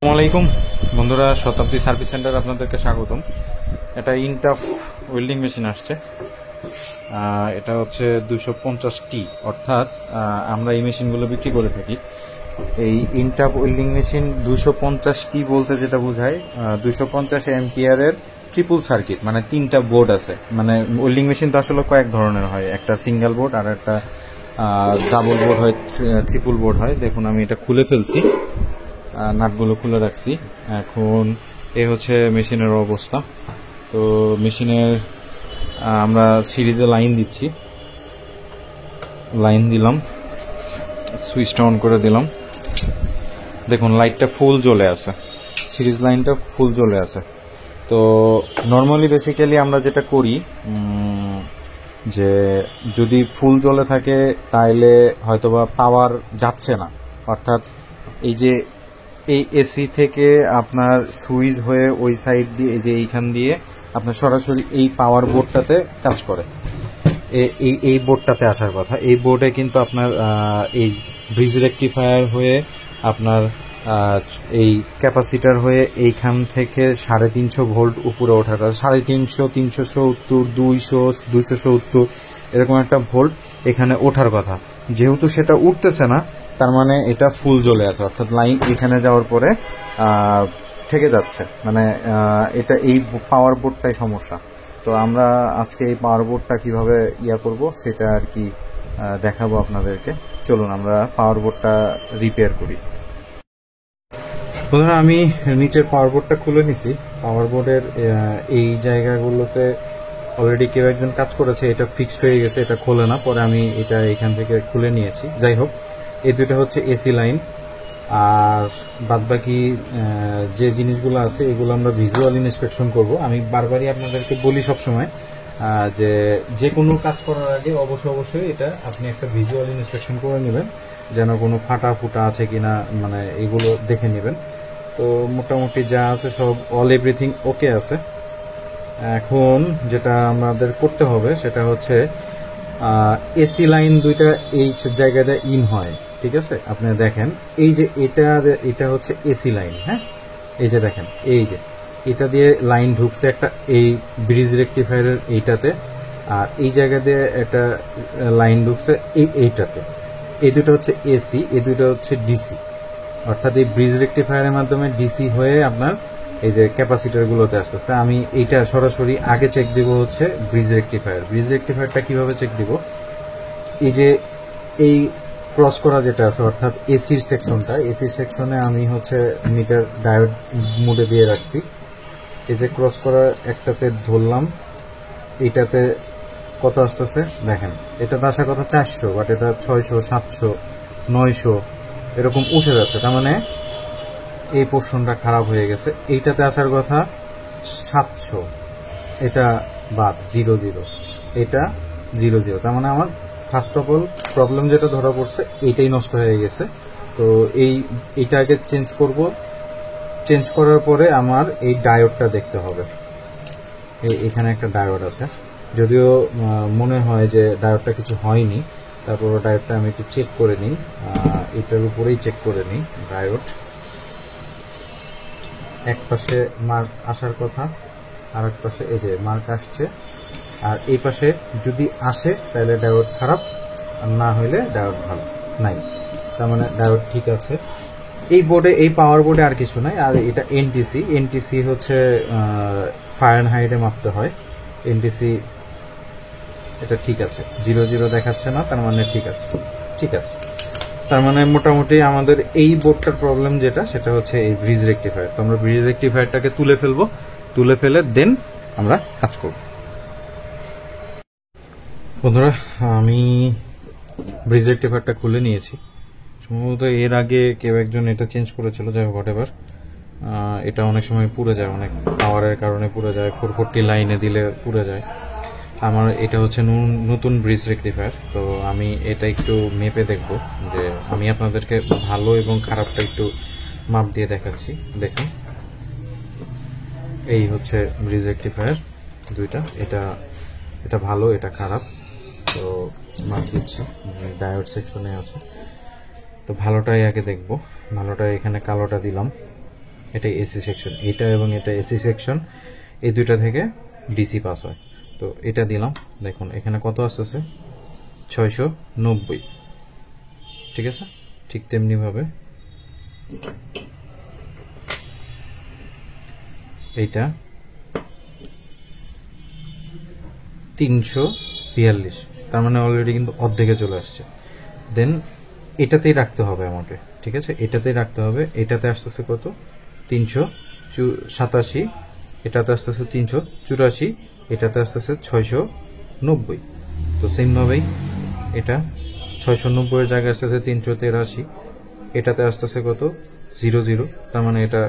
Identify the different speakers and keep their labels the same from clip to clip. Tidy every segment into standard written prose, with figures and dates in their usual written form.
Speaker 1: আসসালামু আলাইকুম বন্ধুরা, শতাব্দী সার্ভিস সেন্টার আপনাদেরকে স্বাগতম। এটা ইনটাফ ওয়েল্ডিং মেশিন আসছে। এটা হচ্ছে 250T, অর্থাৎ আমরা এই মেশিনগুলো বিক্রি করে থাকি। এই ইনটাফ ওয়েল্ডিং মেশিন 250T বলতে যেটা বোঝায় 250 অ্যাম্পিয়ারের ট্রিপল সার্কিট, মানে 3টা বোর্ড আছে। মানে ওয়েল্ডিং মেশিন তো আসলে কয়েক ধরনের হয়, একটা সিঙ্গেল বোর্ড আর একটা ডাবল বোর্ড হয়, ট্রিপল বোর্ড হয়। দেখুন আমি এটা খুলে ফেলছি, নাটগুলো খুলে রাখছি। এখন এ হচ্ছে মেশিনের অবস্থা। তো মেশিনের আমরা সিরিজে লাইন দিচ্ছি, লাইন দিলাম, সুইচটা অন করে দিলাম। দেখুন লাইটটা ফুল জ্বলে আছে, সিরিজ লাইনটা ফুল জ্বলে আছে। তো নর্মালি বেসিক্যালি আমরা যেটা করি যে যদি ফুল জ্বলে থাকে তাইলে হয়তোবা পাওয়ার যাচ্ছে না, অর্থাৎ এই যে এই এসি থেকে আপনার সুইচ হয়ে ওই সাইড দিয়ে, এই যে এইখান দিয়ে আপনার সরাসরি এই পাওয়ার বোর্ডটাতে কাজ করে। এই বোর্ডটাতে আসার কথা। এই বোর্ডে কিন্তু আপনার এই ব্রিজ রেকটিফায়ার হয়ে আপনার এই ক্যাপাসিটার হয়ে এইখান থেকে 350 ভোল্ট উপরে ওঠার কথা। 350, 370, 200, 270 এরকম একটা ভোল্ট এখানে ওঠার কথা। যেহেতু সেটা উঠতেছে না, তার মানে এটা ফুল জ্বলে আছে, অর্থাৎ লাইন এখানে যাওয়ার পরে থেকে যাচ্ছে। মানে এটা এই পাওয়ার বোর্ডটাই সমস্যা। তো আমরা আজকে এই পাওয়ার বোর্ডটা কীভাবে করব সেটা আর কি দেখাবো আপনাদেরকে। চলুন আমরা পাওয়ার বোর্ডটা রিপেয়ার করি। প্রথমে আমি নিচের পাওয়ার বোর্ডটা খুলে নিছি। পাওয়ার বোর্ডের এই জায়গাগুলোতে অলরেডি কেউ একজন কাজ করেছে, এটা ফিক্সড হয়ে গেছে, এটা খোলে না। পরে আমি এটা এখান থেকে খুলে নিয়েছি। যাই হোক, এই দুটো হচ্ছে এসি লাইন, আর বাদবাকি যে জিনিসগুলো আছে এগুলো আমরা ভিজুয়াল ইন্সপেকশন করব। আমি বারবারই আপনাদেরকে বলি সবসময় যে কোনো কাজ করার আগে অবশ্যই এটা আপনি একটা ভিজুয়াল ইন্সপেকশন করে নেবেন, যেন কোনো ফাটা ফুটা আছে কিনা মানে এগুলো দেখে নেবেন। তো মোটামুটি যা আছে সব এভরিথিং ওকে আছে। এখন যেটা আমাদের করতে হবে সেটা হচ্ছে এসি লাইন দুইটা এই জায়গাটা ইন হয়, ঠিক আছে? আপনারা দেখেন এই যে এটা হচ্ছে এসি লাইন। হ্যাঁ, এই যে দেখেন, এই যে এটা দিয়ে লাইন ঢুকছে একটা এই ব্রিজ রেকটিফায়ারের এইটাতে, আর এই জায়গা দিয়ে একটা লাইন ঢুকছে এইটাতে। এই দুটো হচ্ছে এসি, এই দুটো হচ্ছে ডিসি। অর্থাৎ এই ব্রিজ রেকটিফায়ারের মাধ্যমে ডিসি হয়ে আপনার এই যে ক্যাপাসিটারগুলোতে আসতেছে। আমি এইটা সরাসরি আগে চেক দিব হচ্ছে ব্রিজ রেকটিফায়ার। ব্রিজ রেকটিফায়ারটা কীভাবে চেক দিব? এই যে এই ক্রস করা যেটা আছে, অর্থাৎ এসির সেকশনটা, এসির সেকশনে আমি হচ্ছে মিটার ডায়োড মোডে দিয়ে রাখছি। এই যে ক্রস করা একটাতে ধরলাম, এইটাতে কত আসতেছে দেখেন। এটাতে আসার কথা 400, বাট এটা 600, 700, 900 এরকম উঠে যাচ্ছে। তার মানে এই পোর্শনটা খারাপ হয়ে গেছে। এইটাতে আসার কথা 700, এটা বাদ 00, এটা 00। তার মানে আমার ফার্স্ট অফ অল প্রবলেম যেটা ধরা পড়ছে এইটাই নষ্ট হয়ে গেছে। তো এইটা আগে চেঞ্জ করব। চেঞ্জ করার পরে আমার এই ডায়োডটা দেখতে হবে। এখানে একটা ডায়োড আছে, যদিও মনে হয় যে ডায়োডটা কিছু হয়নি, তারপর ডায়োডটা আমি একটু চেক করে নিই। এটার উপরেই চেক করে নিই ডায়োড। এক পাশে মার্ক আসার কথা, আর এক পাশে এই যে মার্ক আসছে। আর এই পাশে যদি আসে তাহলে ডায়োড খারাপ, আর না হইলে ডায়োড ভালো নাই। তার মানে ডায়োড ঠিক আছে। এই বোর্ডে, এই পাওয়ার বোর্ডে আর কিছু নাই। আর এটা এনটিসি হচ্ছে ফারেনহাইটে মাপতে হয়। এনটিসি এটা ঠিক আছে, 00 দেখাচ্ছে না, তার মানে ঠিক আছে। ঠিক আছে, তার মানে মোটামুটি আমাদের এই বোর্ডটার প্রবলেম যেটা, সেটা হচ্ছে এই ব্রিজ রেকটিফায়ার। তো আমরা ব্রিজ রেকটিফায়ারটাকে তুলে ফেলবো, তুলে ফেলে দেন আমরা কাজ করব। বন্ধুরা, আমি ব্রিজ রেকটিফায়ারটা খুলে নিয়েছি। সম্ভবত এর আগে কেউ একজন এটা চেঞ্জ করেছিল, যাই হোক হোয়াটএভার। এটা অনেক সময় পুড়ে যায়, অনেক পাওয়ারের কারণে পুড়ে যায়, 440 লাইনে দিলে পুড়ে যায়। আমার এটা হচ্ছে নতুন ব্রিজ রেকটিফায়ার। তো আমি এটা একটু মেপে দেখব, যে আমি আপনাদেরকে ভালো এবং খারাপটা একটু মাপ দিয়ে দেখাচ্ছি। দেখুন, এই হচ্ছে ব্রিজ রেকটিফায়ার দুইটা, এটা ভালো, এটা খারাপ। তো মাপ দিচ্ছি, ডায়োড সেকশনে আছে। তো ভালোটাই আগে দেখব। ভালোটা এখানে কালোটা দিলাম, এটা এসি সেকশন, এটা এবং এটা এসি সেকশন, এই দুইটা থেকে ডিসি পাস হয়। তো এটা দিলাম, দেখুন এখানে কত আসতেছে 690, ঠিক আছে। ঠিক তেমনিভাবে এইটা 342, তার মানে অলরেডি কিন্তু অর্ধেকে চলে আসছে। দেন এটাতেই রাখতে হবে আমাকে, ঠিক আছে, এটাতেই রাখতে হবে। এটাতে আসতেছে কত 387, এটাতে আসতেছে 384, এটাতে আসতেছে 690। তো সেমভাবেই এটা 690 এর জায়গায় আসতেছে 383, এটাতে আসতেছে কত 00, তার মানে এটা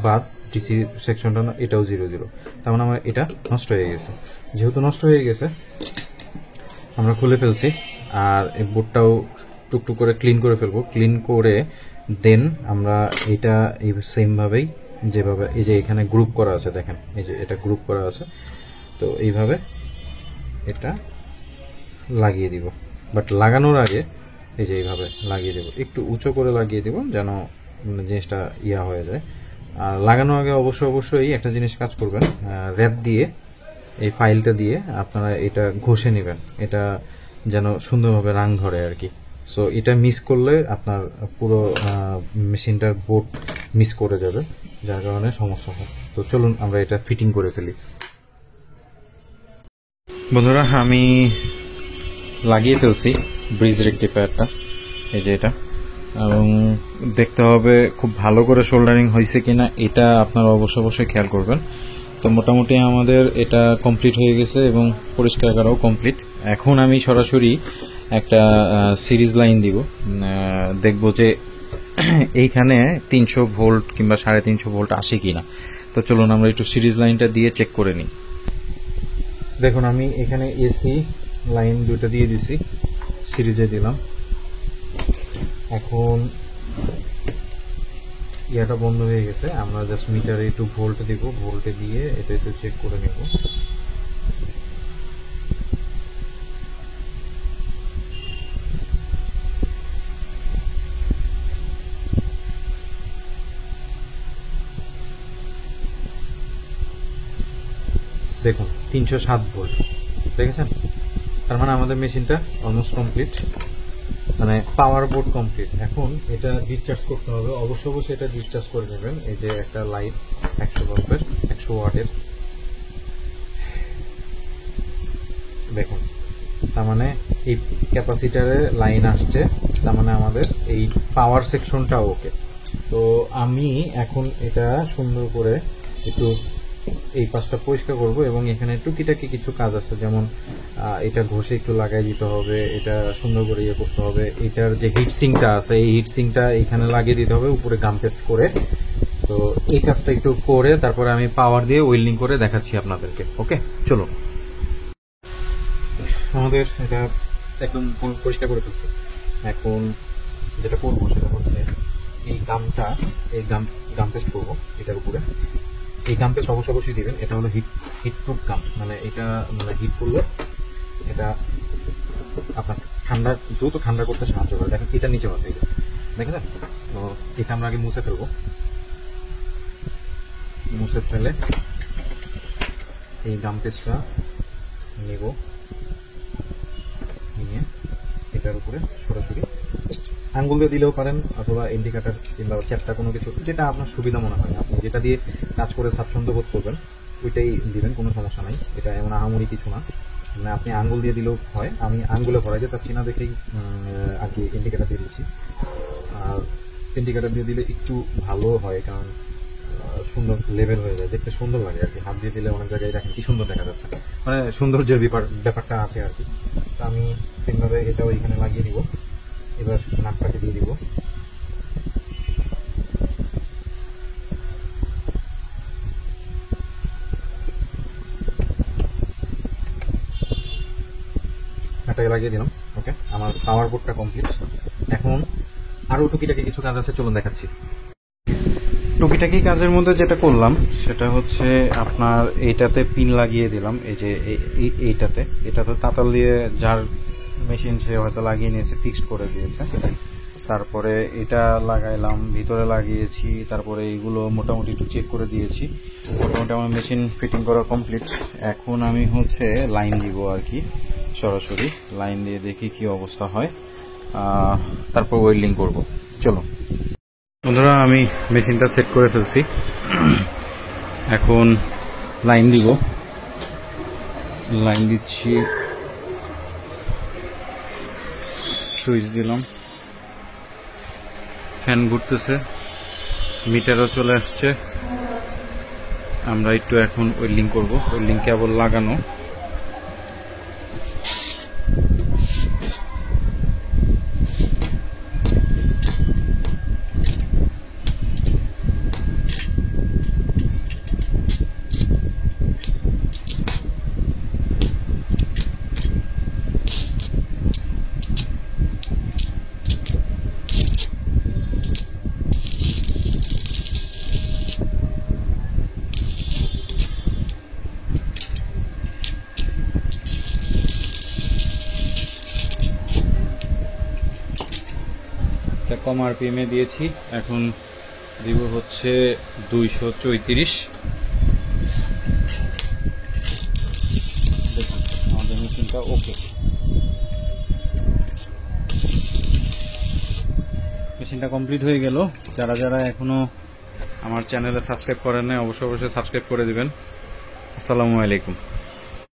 Speaker 1: বাদ, ডিসি সেকশনটা না, এটাও 00, তার মানে আমার এটা নষ্ট হয়ে গেছে। যেহেতু নষ্ট হয়ে গেছে আমরা খুলে ফেলছি, আর এই বোর্ডটাও টুকটুক করে ক্লিন করে ফেলবো। ক্লিন করে দেন আমরা এটা এই সেমভাবেই, যেভাবে এই যে এখানে গ্রুপ করা আছে দেখেন, এই যে এটা গ্রুপ করা আছে, তো এইভাবে এটা লাগিয়ে দিব। বাট লাগানোর আগে এই যে এইভাবে লাগিয়ে দেবো, একটু উঁচু করে লাগিয়ে দেবো যেন জিনিসটা ইয়া হয়ে যায়। আর লাগানোর আগে অবশ্যই একটা জিনিস কাজ করবেন, র্যাপ দিয়ে এই ফাইলটা দিয়ে আপনারা এটা ঘষে নেবেন, এটা যেন সুন্দরভাবে রাং ধরে আর কি। সো এটা মিস করলে আপনার পুরো মেশিনটার বোর্ড মিস করে যাবে, যার কারণে সমস্যা হয়। তো চলুন আমরা এটা ফিটিং করে ফেলি। বন্ধুরা, আমি লাগিয়ে ফেলছি ব্রিজ রেকটিফায়ারটা, এই যে এটা, এবং দেখতে হবে খুব ভালো করে শোল্ডারিং হয়েছে কিনা, এটা আপনারা অবশ্যই খেয়াল করবেন। তো মোটামুটি আমাদের এটা কমপ্লিট হয়ে গেছে এবং পরিষ্কার করাও কমপ্লিট। এখন আমি সরাসরি একটা সিরিজ লাইন দিব, দেখব যে এইখানে 300 ভোল্ট কিংবা 350 ভোল্ট আসে কিনা। তো চলুন আমরা একটু সিরিজ লাইনটা দিয়ে চেক করে নিই। দেখুন আমি এখানে এসি লাইন দুটো দিয়ে দিছি, সিরিজে দিলাম। এখন ইয়াটা বন্ধ হয়ে গেছে, আমরা জাস্ট মিটারে একটু ভোল্ট দিব, ভোল্টে দিয়ে এটা একটু চেক করে নেব। দেখুন 307 ভোল্ট, দেখেছেন? তার মানে আমাদের মেশিনটা অলমোস্ট কমপ্লিট, মানে পাওয়ার বোর্ড কমপ্লিট। এখন এটা ডিসচার্জ করতে হবে, অবশ্যই এটা ডিসচার্জ করে নেবেন। এই যে একটা লাইট 100 ভোল্টের 100 ওয়াটের, দেখুন তার মানে এই ক্যাপাসিটারে লাইন আসছে, তার মানে আমাদের এই পাওয়ার সেকশনটা ওকে। তো আমি এখন এটা সুন্দর করে একটু এই পাশটা পরিষ্কার করব, এবং এখানে টুকিটাকি কিছু কাজ আছে, যেমন এটা ঘষে একটু লাগাই দিতে হবে, এটা সুন্দর করে ইয়ে করতে হবে। এটার যে হিটসিংটা আছে, এই হিটসিংটা এখানে লাগিয়ে দিতে হবে উপরে গাম পেস্ট করে। তো এই কাজটা একটু করে তারপরে আমি পাওয়ার দিয়ে ওয়েল্ডিং করে দেখাচ্ছি আপনাদেরকে। ওকে, চলো। আমাদের এটা একদম পরিষ্কার করে ফেলছে। এখন যেটা করবো সেটা হচ্ছে এই গামটা, এই গাম পেস্ট করবো এটার উপরে। এই গাম পেস্ট অবশ্যই দিবেন, এটা হলো হিটপ্রুফ গাম, মানে এটা মানে হিট করলে এটা আপনার দ্রুত ঠান্ডা করতে সাহায্য করে। দেখেন এটা নিচে আছে, দেখেন। তো এটা আমরা আগে মুছে ফেলবো, মুছে ফেলে এই গাম পেস্টটা নেব, নিয়ে এটার উপরে সরাসরি আঙ্গুল দিয়ে দিলেও পারেন, অথবা ইন্ডিকেটার কিংবা চ্যাপটা কোনো কিছু, যেটা আপনার সুবিধা মনে হয়, আপনি যেটা দিয়ে কাজ করে স্বাচ্ছন্দ্য বোধ করবেন ওইটাই দিবেন, কোনো সমস্যা নাই। এটা এমন আহামরি কিছু না, মানে আপনি আঙ্গুল দিয়ে দিলেও হয়। আমি আঙ্গুলে ভরাইতে চাচ্ছি না দেখেই আর কি ইন্ডিকেটার দিয়ে দিচ্ছি। আর ইন্ডিকেটার দিয়ে দিলে একটু ভালো হয়, কারণ সুন্দর লেভেল হয়ে যায়, দেখতে সুন্দর লাগে আর কি। হাত দিয়ে দিলে অনেক জায়গায় দেখেন কি সুন্দর দেখা যাচ্ছে, মানে সৌন্দর্যের ব্যাপারটা আছে আর কি। তো আমি সেমভাবে এটাও এখানে লাগিয়ে দিব। এবার নাকটাকে দিয়ে দিব, নাকটাকে লাগিয়ে দিলাম। ওকে, আমার পাওয়ার বোর্ডটা কমপ্লিট। এখন আরও টুকিটাকি কিছু কাজ আছে, চলুন দেখাচ্ছি। টুকিটাকি কাজের মধ্যে যেটা করলাম সেটা হচ্ছে আপনার এইটাতে পিন লাগিয়ে দিলাম, এই যে এইটাতে, এটা তো তাতাল দিয়ে যার মেশিন সে হয়তো লাগিয়ে নিয়েছে, ফিক্সড করে দিয়েছে। তারপরে এটা লাগাইলাম, ভিতরে লাগিয়েছি, তারপরে এইগুলো মোটামুটি একটু চেক করে দিয়েছি। মোটামুটি আমার মেশিন ফিটিং করা কমপ্লিট। এখন আমি হচ্ছে লাইন দিব আর কি, সরাসরি লাইন দিয়ে দেখি কি অবস্থা হয়, তারপর ওয়েল্ডিং করব। চলো বন্ধুরা, আমি মেশিনটা সেট করে ফেলছি, এখন লাইন দিব। লাইন দিচ্ছি, সুইচ দিলাম, ফ্যান ঘুরতেছে, মিটারও চলে আসছে। আমরা একটু এখন ওয়েল্ডিং করব, ওয়েল্ডিং কেবল লাগানো। কম আরপিএমে দিয়েছি, এখন দিব হচ্ছে 234। আমাদের মেশিনটা ওকে, মেশিনটা কমপ্লিট হয়ে গেল। যারা যারা এখনো আমার চ্যানেলে সাবস্ক্রাইব করেন নাই অবশ্যই সাবস্ক্রাইব করে দিবেন। আসসালামু আলাইকুম।